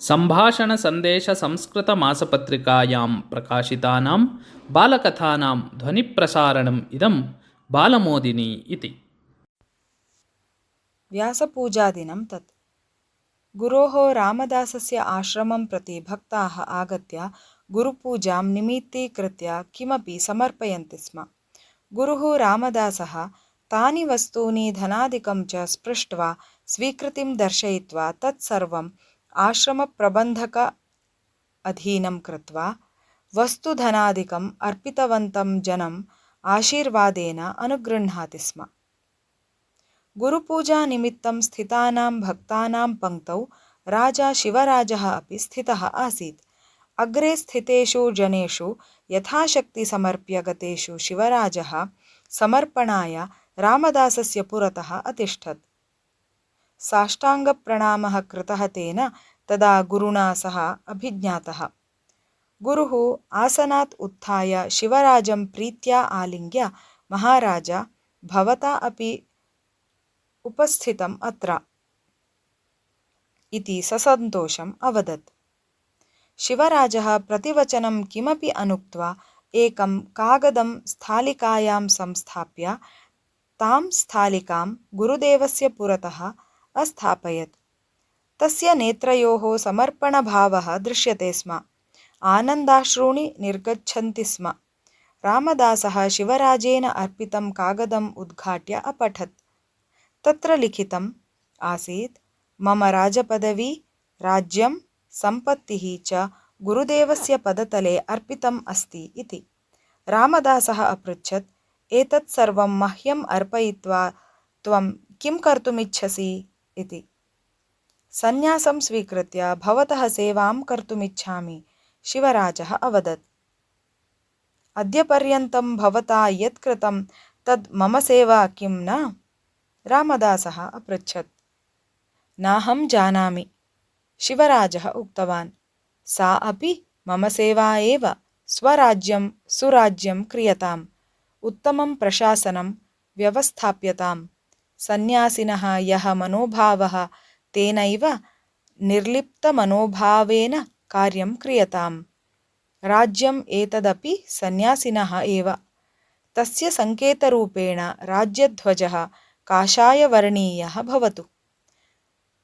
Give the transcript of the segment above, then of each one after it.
सम्भाषणसन्देशसंस्कृतमासपत्रिकायां प्रकाशितानां बालकथानां ध्वनिप्रसारणम् इदं बालमोदिनी इति। व्यासपूजादिनं तत्। गुरोः रामदासस्य आश्रमं प्रति भक्ताः आगत्य गुरुपूजां निमित्तीकृत्य किमपि समर्पयन्ति स्म। गुरुः रामदासः तानि वस्तूनि धनादिकं च स्पृष्ट्वा स्वीकृतिं दर्शयित्वा तत्सर्वम् आश्रमप्रबन्धक अधीनं कृत्वा वस्तुधनादिकम् अर्पितवन्तं जनम् आशीर्वादेन अनुगृह्णाति स्म। गुरुपूजानिमित्तं स्थितानां भक्तानां पङ्क्तौ राजा शिवराजः अपि स्थितः आसीत्। अग्रे स्थितेषु जनेषु यथाशक्ति समर्प्य गतेषु शिवराजः समर्पणाय रामदासस्य पुरतः अतिष्ठत्। साष्टाङ्गप्रणामः कृतः तेन तदा गुरुणा सह अभिज्ञातः। गुरुः आसनात् उत्थाय शिवराजं प्रीत्या आलिङ्ग्य महाराज भवता अपि उपस्थितम् अत्र इति ससन्तोषम् अवदत्। शिवराजः प्रतिवचनं किमपि अनुक्त्वा एकं कागदं स्थालिकायां संस्थाप्य तां स्थालिकां गुरुदेवस्य पुरतः अस्थापयत्। तस्य नेत्रयोः समर्पणभावः दृश्यते स्म। आनन्दाश्रूणि निर्गच्छन्ति स्म। रामदासः शिवराजेन अर्पितं कागदम् उद्घाट्य अपठत्। तत्र लिखितम् आसीत्, मम राजपदवी, राज्यं, सम्पत्तिः च गुरुदेवस्य पदतले अर्पितम् अस्ति इति। रामदासः अपृच्छत्, एतत् सर्वं मह्यम् अर्पयित्वा त्वं किं कर्तुमिच्छसि इति। सन्न्यासं स्वीकृत्य भवतः सेवां कर्तुमिच्छामि, शिवराजः अवदत्। अद्यपर्यन्तं भवता यत् कृतं तद् मम सेवा किं न? रामदासः अपृच्छत्। नाहं जानामि, शिवराजः उक्तवान्। सा अपि मम सेवा एव। स्वराज्यं सुराज्यं क्रियताम्, उत्तमं प्रशासनं व्यवस्थाप्यताम्, सन्न्यासिनः यः मनोभावः तेनैव निर्लिप्तमनोभावेन कार्यं क्रियताम्। राज्यम् एतदपि सन्न्यासिनः एव। तस्य सङ्केतरूपेण राज्यध्वजः काषायवर्णीयः भवतु।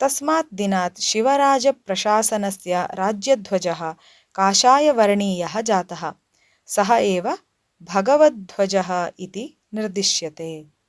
तस्मात् दिनात् शिवराजप्रशासनस्य राज्यध्वजः काषायवर्णीयः जातः। सः एव भगवध्वजः इति निर्दिश्यते।